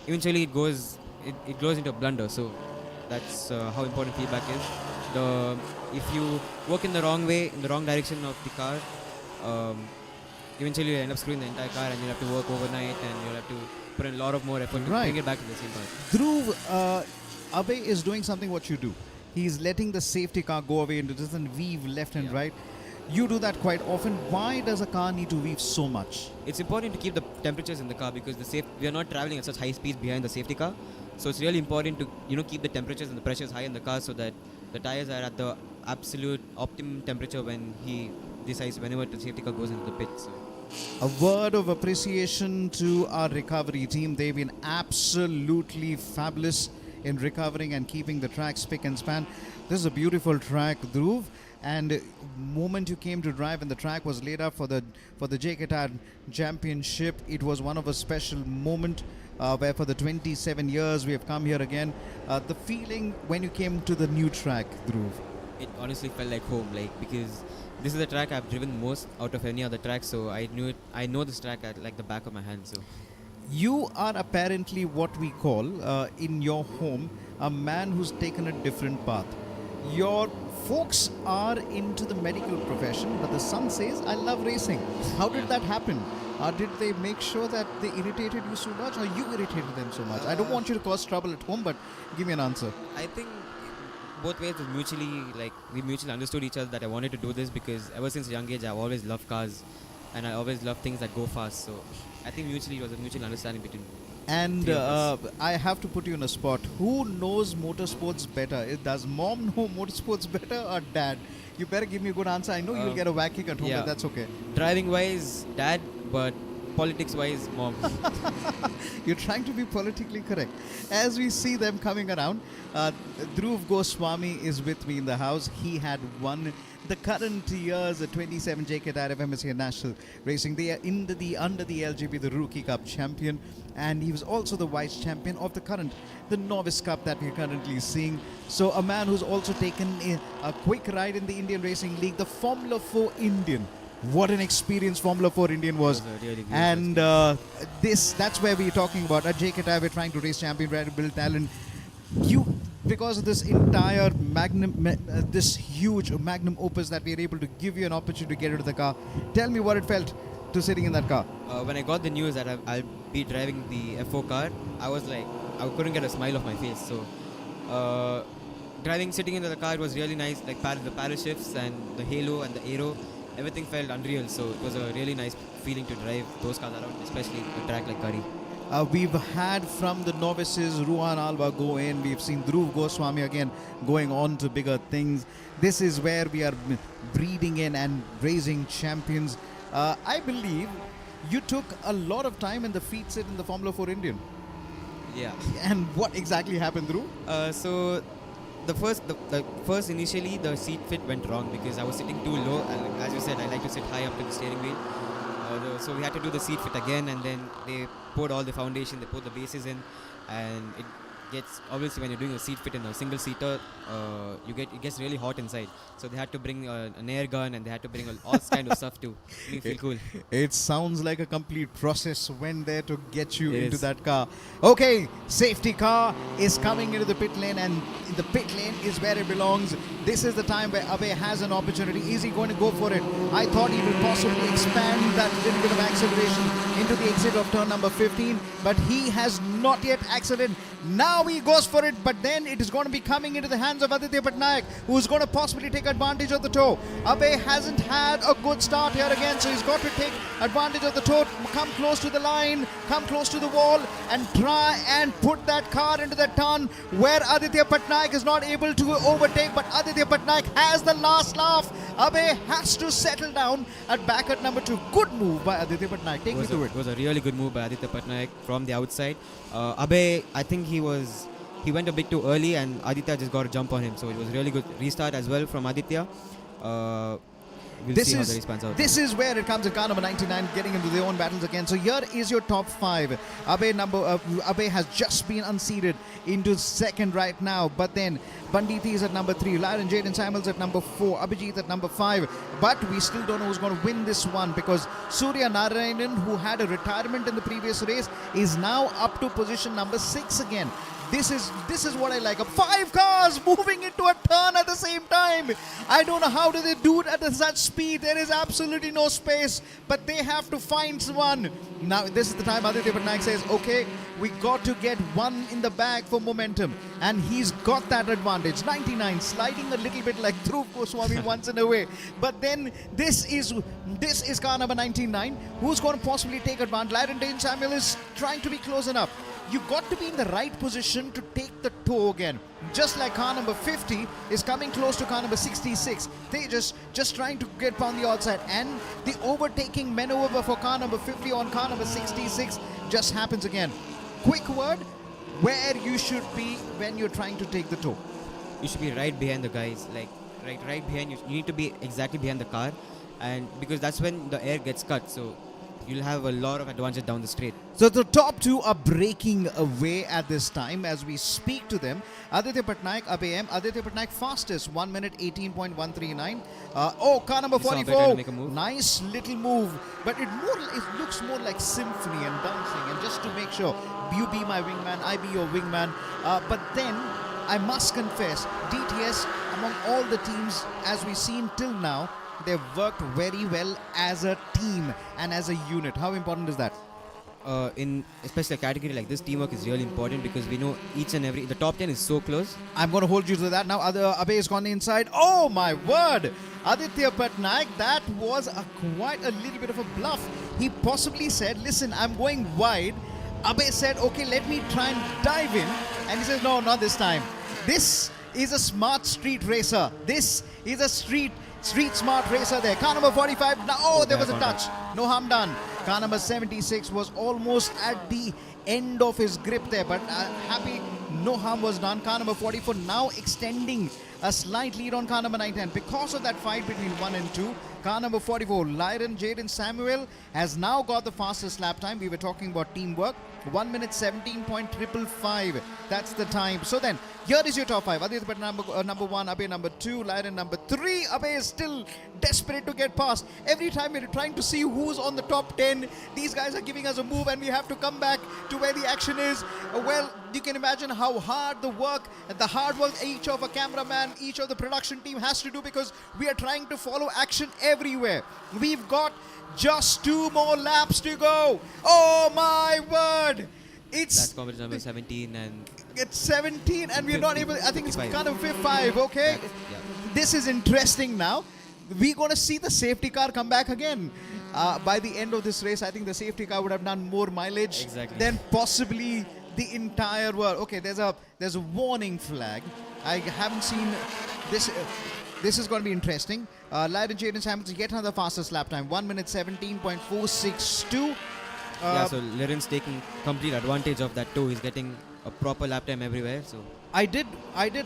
eventually it goes into a blunder. So that's how important feedback is. If you work in the wrong way, in the wrong direction of the car, eventually you end up screwing the entire car, and you'll have to work overnight, and you'll have to put in a lot of more effort to bring it back to the same part. Dhruv, Abhay is doing something what you do. He's letting the safety car go away into this and weave left and right. You do that quite often. Why does a car need to weave so much? It's important to keep the temperatures in the car because we are not traveling at such high speeds behind the safety car. So it's really important to keep the temperatures and the pressures high in the car so that the tires are at the absolute optimum temperature when he decides whenever the safety car goes into the pit. So. A word of appreciation to our recovery team. They've been absolutely fabulous in recovering and keeping the track spick and span. This is a beautiful track, Dhruv. And moment you came to drive and the track was laid up for the JK Tyre Championship, it was one of a special moment where for the 27 years we have come here again. The feeling when you came to the new track, Dhruv? It honestly felt like home, because this is the track I've driven most out of any other track, so I know this track like the back of my hand. So you are apparently what we call in your home a man who's taken a different path. Your folks are into the medical profession, but the son says, I love racing. How did that happen? Did they make sure that they irritated you so much, or you irritated them so much? I don't want you to cause trouble at home, but give me an answer. I think both ways we mutually understood each other that I wanted to do this because ever since a young age I've always loved cars and I always loved things that go fast. So I think mutually it was a mutual understanding between. And I have to put you on a spot. Who knows motorsports better? Does mom know motorsports better or dad? You better give me a good answer. I know you'll get a whack kick at home, but that's okay. Driving wise, dad, but politics wise, mom. You're trying to be politically correct. As we see them coming around, Dhruv Goswami is with me in the house. He had won the current year's 27 JK Tyre FMSA National Racing. They are under the LGB, the Rookie Cup champion, and he was also the vice champion of the Novice Cup that we're currently seeing. So a man who's also taken a quick ride in the Indian Racing League, the Formula 4 Indian. What an experience Formula 4 Indian was. And that's where we're talking about. At JK Tyre, we're trying to race champion, trying to build talent. Because of this entire this huge magnum opus that we're able to give you an opportunity to get into the car, tell me what it felt to sitting in that car. When I got the news that I'll be driving the F4 car, I was like, I couldn't get a smile off my face. So sitting in the car, it was really nice, like the paddle shifts and the halo and the aero. Everything felt unreal, so it was a really nice feeling to drive those cars around, especially a track like Kari. We've had from the novices Ruhan Alba go in. We've seen Dhruv Goswami again going on to bigger things. This is where we are breeding in and raising champions. I believe you took a lot of time in the feet sit in the Formula 4 Indian. Yeah. And what exactly happened, Dhruv? So the first initially the seat fit went wrong because I was sitting too low, and as you said, I like to sit high up to the steering wheel. So we had to do the seat fit again, and then they poured all the foundation, they poured the bases in, and gets, obviously when you're doing a seat fit in a single seater, it gets really hot inside. So they had to bring an air gun, and they had to bring all kind of stuff to make it feel cool. It sounds like a complete process went there to get you It into is. that car. Okay, safety car is coming into the pit lane, and the pit lane is where it belongs. This is the time where Abe has an opportunity. Is he going to go for it? I thought he would possibly expand that little bit of acceleration into the exit of turn number 15, but he has not yet accelerated. Now he goes for it, but then it is going to be coming into the hands of Aditya Patnaik, who's going to possibly take advantage of the toe. Abe hasn't had a good start here again, so he's got to take advantage of the toe, come close to the line, come close to the wall, and try and put that car into the turn where Aditya Patnaik is not able to overtake, but Aditya Patnaik has the last laugh. Abe has to settle down at back at number 2. Good move by Aditya Patnaik. Take me through it. It was a really good move by Aditya Patnaik from the outside. Abe, I think he went a bit too early, and Aditya just got a jump on him. So it was really good restart as well from Aditya. We'll see how the race pans out. This is where it comes in car number 99 getting into their own battles again. So here is your top 5. Abe has just been unseated into second right now, but then Banditi is at number 3, Lyron Jaden Samuels at number 4, Abhijit at number 5. But we still don't know who's going to win this one, because Surya Narayanan, who had a retirement in the previous race, is now up to position number 6 again. This is what I like. 5 cars moving into a turn at the same time. I don't know how do they do it at such speed. There is absolutely no space, but they have to find one. Now this is the time Aditya Patnaik says, okay, we got to get one in the bag for momentum, and he's got that advantage. 99 sliding a little bit like Dhruv Goswami once in a way, but then this is car number 99 who's going to possibly take advantage. Lyron Dane Samuel is trying to be close enough. You got to be in the right position to take the toe again. Just like car number 50 is coming close to car number 66. They just trying to get on the outside, and the overtaking maneuver for car number 50 on car number 66 just happens again. Quick word, where you should be when you're trying to take the toe. You should be right behind the guys, like right behind you. You need to be exactly behind the car, and because that's when the air gets cut. So you'll have a lot of advantage down the straight. So the top 2 are breaking away at this time as we speak to them. Aditya Patnaik, ABM. Aditya Patnaik fastest, 1 minute 18.139. Car number 44. Nice little move, but it looks more like symphony and dancing, and just to make sure you be my wingman, I be your wingman. But then I must confess, DTS among all the teams as we've seen till now, they've worked very well as a team and as a unit. How important is that? In especially a category like this, teamwork is really important, because we know the top 10 is so close. I'm going to hold you to that now. Abe has gone inside. Oh my word! Aditya Patnaik, that was quite a little bit of a bluff. He possibly said, listen, I'm going wide. Abe said, okay, let me try and dive in. And he says, no, not this time. This is a smart street racer. This is a street smart racer there. Car number 45. Now, there was a touch. No harm done. Car number 76 was almost at the end of his grip there, but happy no harm was done. Car number 44 now extending a slight lead on car number 910 because of that fight between 1 and 2. Car number 44, Lyron Jaden Samuel, has now got the fastest lap time. We were talking about teamwork. 1 minute 17.555. That's the time. So then, here is your top 5. Aditya Patnaik number 1, Abe number 2, Lyron number 3. Abe is still desperate to get past. Every time we're trying to see who's on the top 10, these guys are giving us a move, and we have to come back to where the action is. Well, you can imagine how hard the work each of a cameraman, each of the production team has to do, because we are trying to follow action everywhere. We've got just 2 more laps to go. Oh my word! That's competition number 17, and it's 17, and we're not able. I think it's 55. kind of 5. Okay, yeah. This is interesting. Now we're going to see the safety car come back again. By the end of this race, I think the safety car would have done more mileage than possibly the entire world. Okay, there's a warning flag. I haven't seen this. This is going to be interesting. Lyron Jaden Hamilton yet another fastest lap time, 1 minute 17.462. So Lyron's taking complete advantage of that too. He's getting a proper lap time everywhere. So I did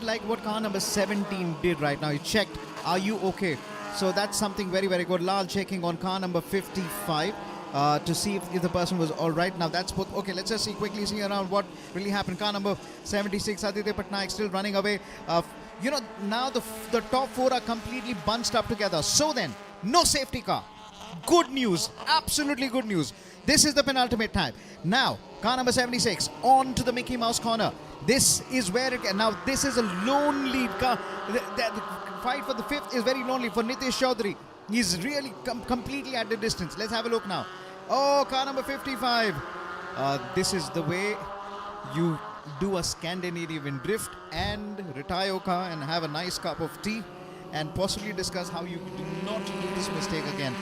like what car number 17 did right now. He checked, are you okay? So that's something very, very good. Lal checking on car number 55. to see if the person was all right. Now that's both. Okay, let's just quickly see around what really happened. Car number 76, Aditya Patnaik still running away. Now the top four are completely bunched up together. So then, no safety car. Good news, absolutely good news. This is the penultimate time. Now, car number 76 on to the Mickey Mouse corner. This is where it. Now this is a lonely car. The fight for the fifth is very lonely for Nitish Chaudhary. He's really completely at the distance. Let's have a look now. Oh, car number 55. This is the way you do a Scandinavian drift and retire your car and have a nice cup of tea and possibly discuss how you do not do this mistake again.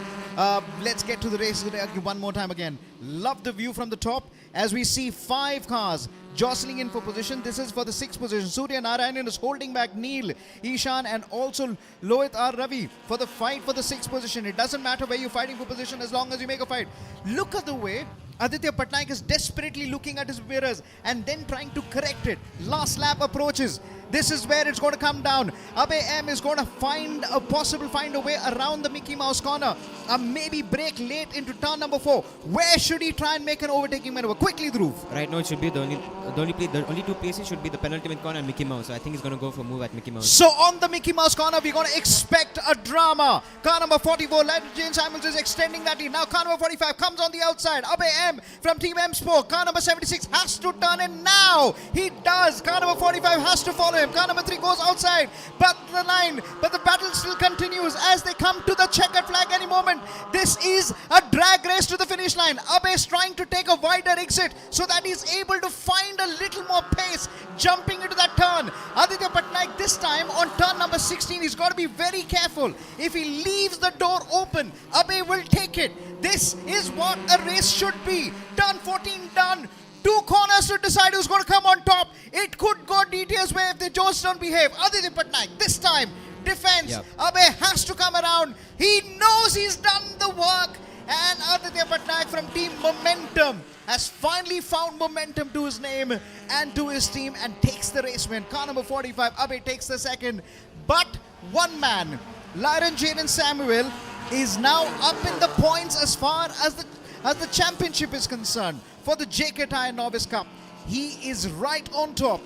Let's get to the race one more time again. Love the view from the top as we see 5 cars jostling in for position. This is for the 6th position. Surya Narayanan is holding back Neil, Ishan and also Lohit R. Ravi for the fight for the 6th position. It doesn't matter where you're fighting for position as long as you make a fight. Look at the way Aditya Patnaik is desperately looking at his mirrors and then trying to correct it. Last lap approaches. This is where it's going to come down. Abhay M is going to find a way around the Mickey Mouse corner. Maybe brake late into turn number 4. Where should he try and make an overtaking maneuver? Quickly, Dhruv. Right now, it should be the only two places should be the penultimate corner and Mickey Mouse. So I think he's going to go for a move at Mickey Mouse. So on the Mickey Mouse corner, we're going to expect a drama. Car number 44, James Simons is extending that lead. Now car number 45 comes on the outside. Abhay M from Team M Sport. Car number 76 has to turn in now. He does. Car number 45 has to follow him. Car number 3 goes outside. But the battle still continues as they come to the checkered flag any moment. This is a drag race to the finish line. Abhay is trying to take a wider exit so that he's able to find a little more pace jumping into that turn. Aditya Patnaik this time on turn number 16, he's got to be very careful. If he leaves the door open, Abhay will take it. This is what a race should be. Turn 14 done. 2 corners to decide who's going to come on top. It could go DT's way if they just don't behave. Aditya Patnaik this time defense. Yep. Abhay has to come around. He knows he's done the work. And Aditya Patnaik from Team Momentum has finally found momentum to his name and to his team and takes the race win. Car number 45, Abhay takes the second. But one man, Lyron Jaden Samuel, is now up in the points as far as the championship is concerned for the JK Tyre Novice Cup. He is right on top.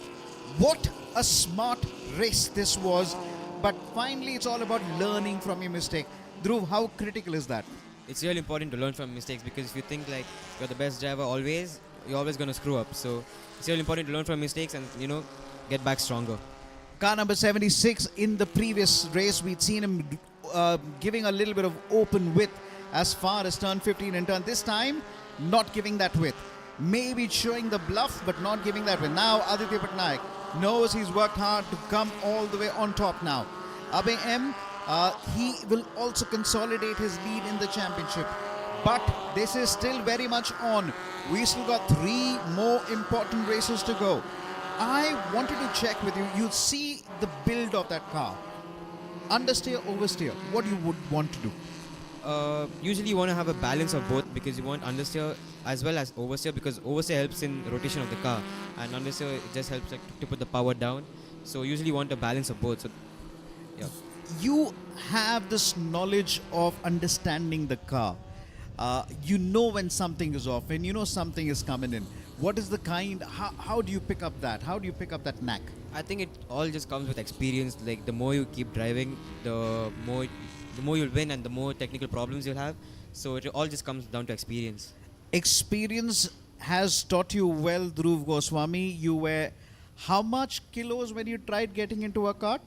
What a smart race this was. But finally, it's all about learning from your mistake. Dhruv, how critical is that? It's really important to learn from mistakes because if you think like you're the best driver always, you're always going to screw up. So it's really important to learn from mistakes and, get back stronger. Car number 76, in the previous race, we'd seen him giving a little bit of open width as far as turn 15 and turn. This time, not giving that width. Maybe showing the bluff, but not giving that width. Now, Aditya Patnaik knows he's worked hard to come all the way on top now. Abhay M, he will also consolidate his lead in the championship. But this is still very much on. We still got 3 more important races to go. I wanted to check with you. You'll see the build of that car. Understeer, oversteer. What you would want to do? Usually you want to have a balance of both because you want understeer as well as oversteer because oversteer helps in rotation of the car and understeer just helps to put the power down. So usually you want a balance of both. So, yeah. You have this knowledge of understanding the car. You know when something is off, when you know something is coming in. What is the how do you pick up that? How do you pick up that knack? I think it all just comes with experience. Like the more you keep driving, the more you'll win and the more technical problems you'll have. So it all just comes down to experience. Experience has taught you well, Dhruv Goswami. You were how much kilos when you tried getting into a kart?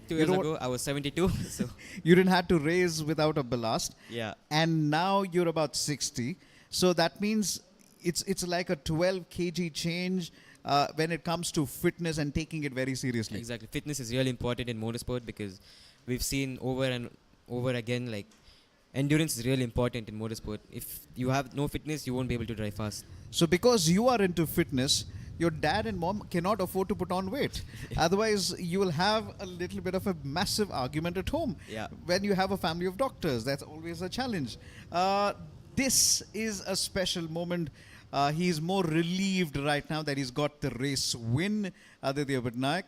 2 years ago, I was 72. So you didn't have to race without a ballast. Yeah. And now you're about 60. So that means it's like a 12 kg change when it comes to fitness and taking it very seriously. Exactly. Fitness is really important in motorsport because we've seen over and over again, like, endurance is really important in motorsport. If you have no fitness, you won't be able to drive fast. So because you are into fitness, your dad and mom cannot afford to put on weight. Otherwise, you will have a little bit of a massive argument at home. Yeah. When you have a family of doctors, that's always a challenge. This is a special moment. He's more relieved right now that he's got the race win, Aditya Patnaik.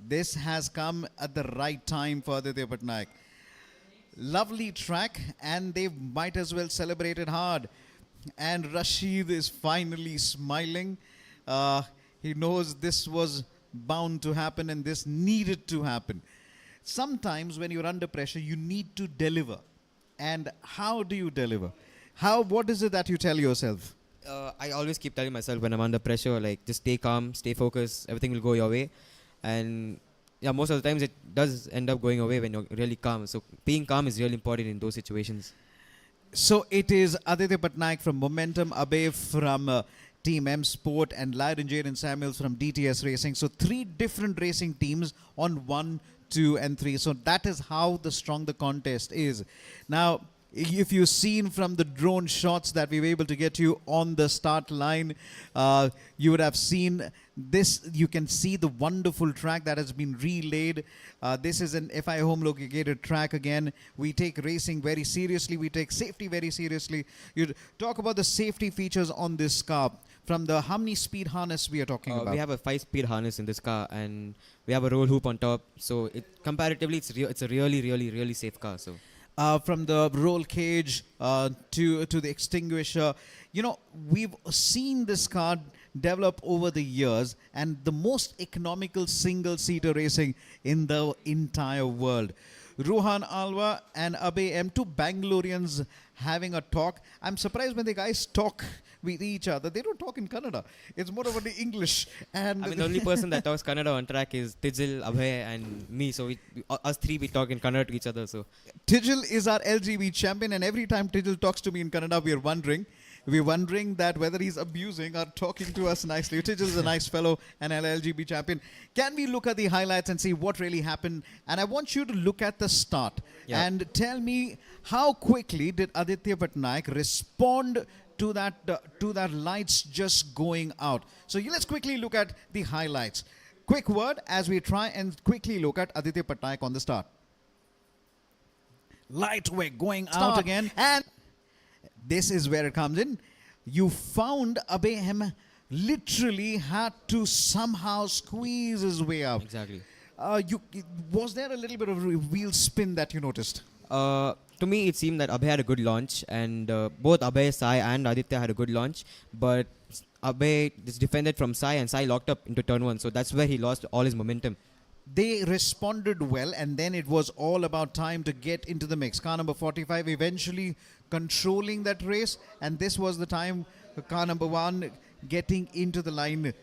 This has come at the right time for Aditya Patnaik. Lovely track, and they might as well celebrate it hard. And Rashid is finally smiling. He knows this was bound to happen and this needed to happen. Sometimes when you're under pressure, you need to deliver. And how do you deliver? What is it that you tell yourself? I always keep telling myself when I'm under pressure, like, just stay calm, stay focused, everything will go your way. And yeah, most of the times it does end up going your way when you're really calm. So being calm is really important in those situations. So it is Aditya Patnaik from Momentum, Abe from Team M Sport, and Lyron Jaden Samuels from DTS Racing. So 3 different racing teams on 1, 2 and 3. So that is how strong the contest is. Now, if you've seen from the drone shots that we were able to get you on the start line, you would have seen this. You can see the wonderful track that has been relayed. This is an FI home located track again. We take racing very seriously. We take safety very seriously. You talk about the safety features on this car. From the how many speed harness we are talking about? We have a 5-speed harness in this car, and we have a roll hoop on top. So comparatively, it's a really safe car. So. From the roll cage to the extinguisher. You know, we've seen this car develop over the years, and the most economical single-seater racing in the entire world. Ruhan Alva and Abe M, 2 Bangaloreans having a talk. I'm surprised when the guys talk with each other. They don't talk in Kannada. It's more of the English. And I mean, the only person that talks Kannada on track is Tijil, Abhay and me. So us 3, we talk in Kannada to each other. So Tijil is our LGB champion, and every time Tijil talks to me in Kannada, we're wondering that whether he's abusing or talking to us nicely. Tijil is a nice fellow and an LGB champion. Can we look at the highlights and see what really happened? And I want you to look at the start and tell me how quickly did Aditya Patnaik respond to that lights just going out. So let's quickly look at the highlights. Quick word as we try and quickly look at Aditya Patnaik on the start. Light were going out again, and this is where it comes in. You found Abehem literally had to somehow squeeze his way out. Exactly. Was there a little bit of wheel spin that you noticed? To me, it seemed that Abhay had a good launch, and both Abhay, Sai, and Aditya had a good launch. But Abhay just defended from Sai, and Sai locked up into turn 1. So that's where he lost all his momentum. They responded well, and then it was all about time to get into the mix. Car number 45 eventually controlling that race, and this was the time car number 1 getting into the line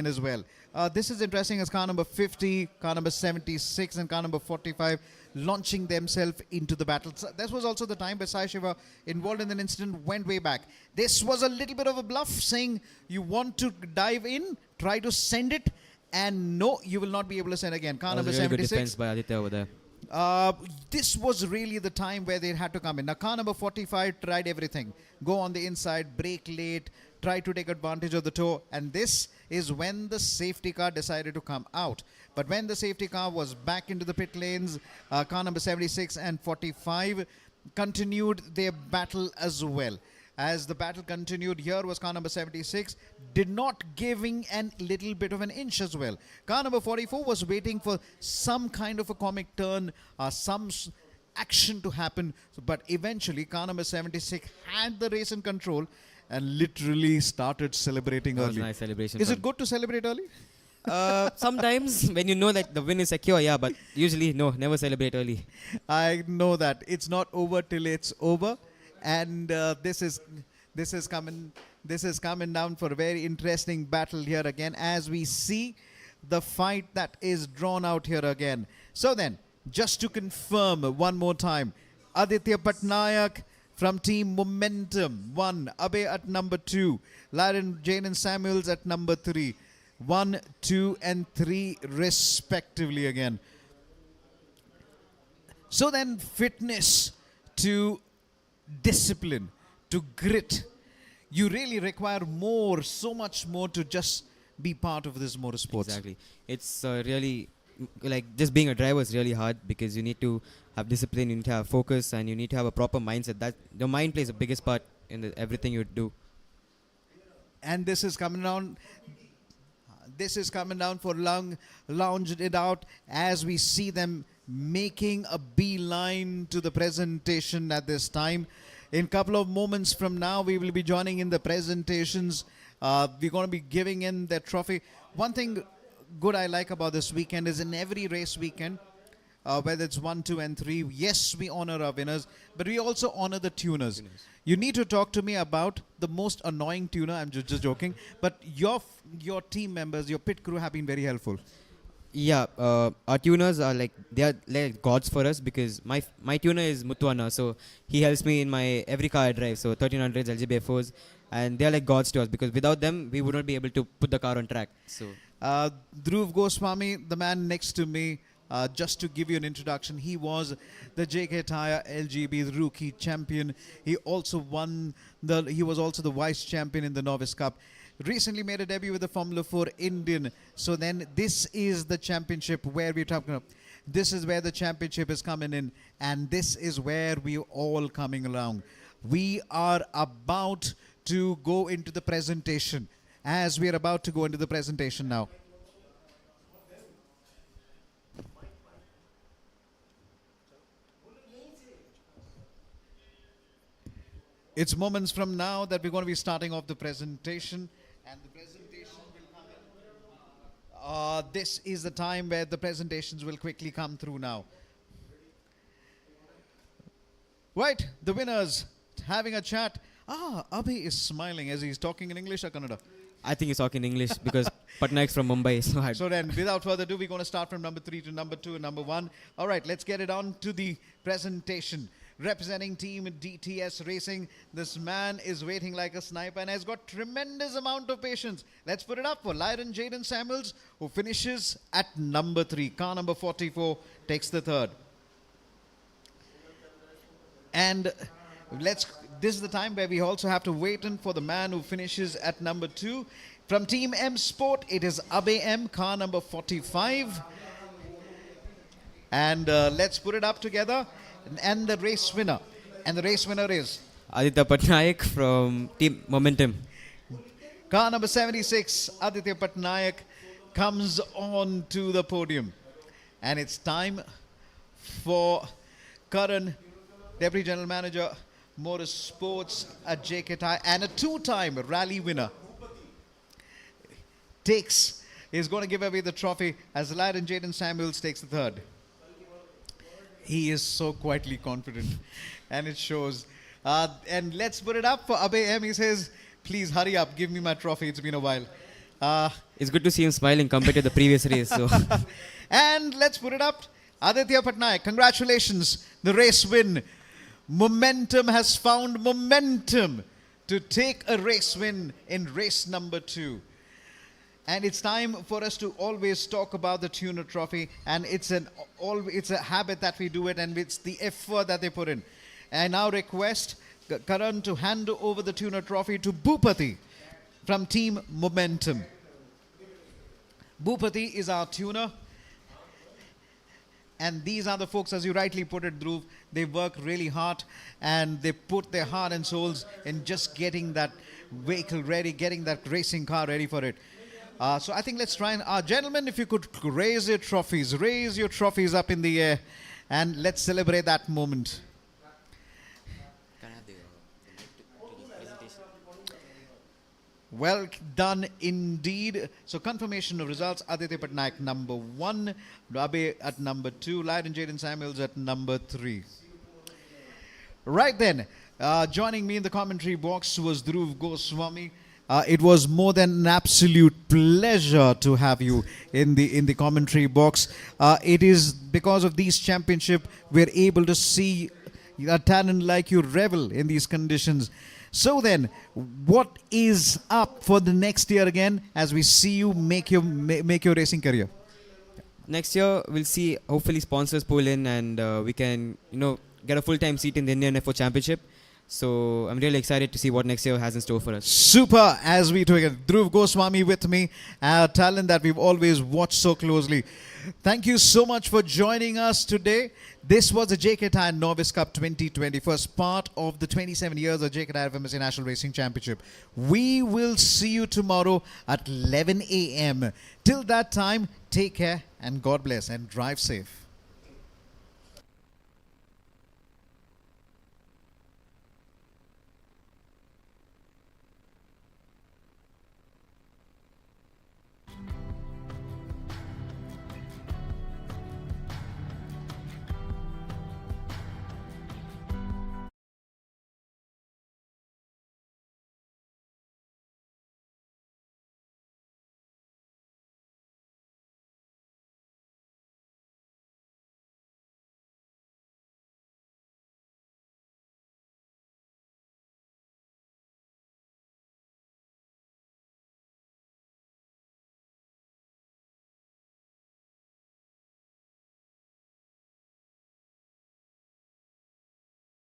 as well. This is interesting as car number 50, car number 76 and car number 45 launching themselves into the battle. So this was also the time where Sai Shiva, involved in an incident, went way back. This was a little bit of a bluff, saying you want to dive in, try to send it, and no, you will not be able to send again. Car number 76. Good defense by Aditya over there. This was really the time where they had to come in. Now, car number 45 tried everything. Go on the inside, brake late, try to take advantage of the toe. And this is when the safety car decided to come out. But when the safety car was back into the pit lanes, car number 76 and 45 continued their battle as well. As the battle continued, here was car number 76, did not giving a little bit of an inch as well. Car number 44 was waiting for some kind of a comic turn, some action to happen. But eventually, car number 76 had the race in control and literally started celebrating early. That was a nice celebration. Is it good to celebrate early? Sometimes when you know that the win is secure, yeah, but usually no, never celebrate early. I know that. It's not over till it's over. And this is coming down for a very interesting battle here again, as we see the fight that is drawn out here again. So then, just to confirm one more time, Aditya Patnaik from Team Momentum 1, Abe at number 2, Lyron Jaden Samuels at number 3, 1, 2 and 3 respectively again. So then, fitness to discipline, to grit. You really require more, so much more to just be part of this motorsports. Exactly. It's really, like, just being a driver is really hard because you need to have discipline, you need to have focus, and you need to have a proper mindset. That your mind plays the biggest part in everything you do. And this is coming down. This is coming down for lounged it out as we see them making a beeline to the presentation at this time. In a couple of moments from now, we will be joining in the presentations. We're going to be giving in their trophy. One thing good I like about this weekend is in every race weekend, whether it's 1, 2, and 3, yes, we honor our winners, but we also honor the tuners. You need to talk to me about the most annoying tuner. I'm just joking, but your team members, your pit crew have been very helpful. Yeah, our tuners are they are like gods for us, because my tuner is Mutwana, so he helps me in my every car I drive, so 1300s, LGB4s, and they are like gods to us, because without them we would not be able to put the car on track. So Dhruv Goswami, the man next to me, just to give you an introduction, he was the JK Tyre LGB rookie champion. He also he was also the vice champion in the Novice Cup. Recently made a debut with the Formula 4 Indian. So then this is the championship where we're talking about. This is where the championship is coming in, and this is where we're all coming around. We are about to go into the presentation. As we are about to go into the presentation now. It's moments from now that we're going to be starting off the presentation. And the presentation will come in. This is the time where the presentations will quickly come through now. Right, the winners having a chat. Abhi is smiling as he's talking in English or Kannada? I think he's talking English because Patnaik's from Mumbai. So then, without further ado, we're going to start from number 3 to number 2 and number 1. All right, let's get it on to the presentation. Representing team DTS Racing, this man is waiting like a sniper and has got tremendous amount of patience. Let's put it up for Lyron Jaden Samuels, who finishes at number 3. Car number 44 takes the third. And this is the time where we also have to wait in for the man who finishes at number 2. From Team M Sport, it is Abe M, car number 45. And let's put it up together. And the race winner. And the race winner is Aditya Patnaik from Team Momentum. Car number 76, Aditya Patnaik, comes on to the podium. And it's time for Karan, Deputy General Manager, Motorsports at JK Tyre, and a 2-time rally winner, is going to give away the trophy as Lyron Jaden Samuels takes the third. He is so quietly confident, and it shows. And let's put it up for Abe M. He says, please hurry up, give me my trophy. It's been a while. It's good to see him smiling compared to the previous race. So. And let's put it up. Aditya Patnaik, congratulations. The race win. Momentum has found momentum to take a race win in race number 2. And it's time for us to always talk about the Tuner Trophy, and it's a habit that we do it, and it's the effort that they put in. I now request Karan to hand over the Tuner Trophy to Bhupati from Team Momentum. Bhupati is our tuner, and these are the folks, as you rightly put it, Dhruv, they work really hard, and they put their heart and souls in just getting that vehicle ready, getting that racing car ready for it. So I think let's try and, gentlemen, if you could raise your trophies up in the air, and let's celebrate that moment. Well done indeed. So confirmation of results, Aditya Patnaik number 1, Abe at number 2, Lyron Jaden Samuels at number 3. Right then, joining me in the commentary box was Dhruv Goswami. It was more than an absolute pleasure to have you in the commentary box. It is because of these championship we're able to see a talent like you revel in these conditions. So then, what is up for the next year again as we see you make your racing career? Next year we'll see hopefully sponsors pull in, and we can get a full-time seat in the Indian F4 Championship. So I'm really excited to see what next year has in store for us. Super, as we took it. Dhruv Goswami with me, a talent that we've always watched so closely. Thank you so much for joining us today. This was the JK Tyre Novice Cup 2020, first part of the 27 years of JK Tyre FMSA National Racing Championship. We will see you tomorrow at 11 a.m. Till that time, take care and God bless and drive safe.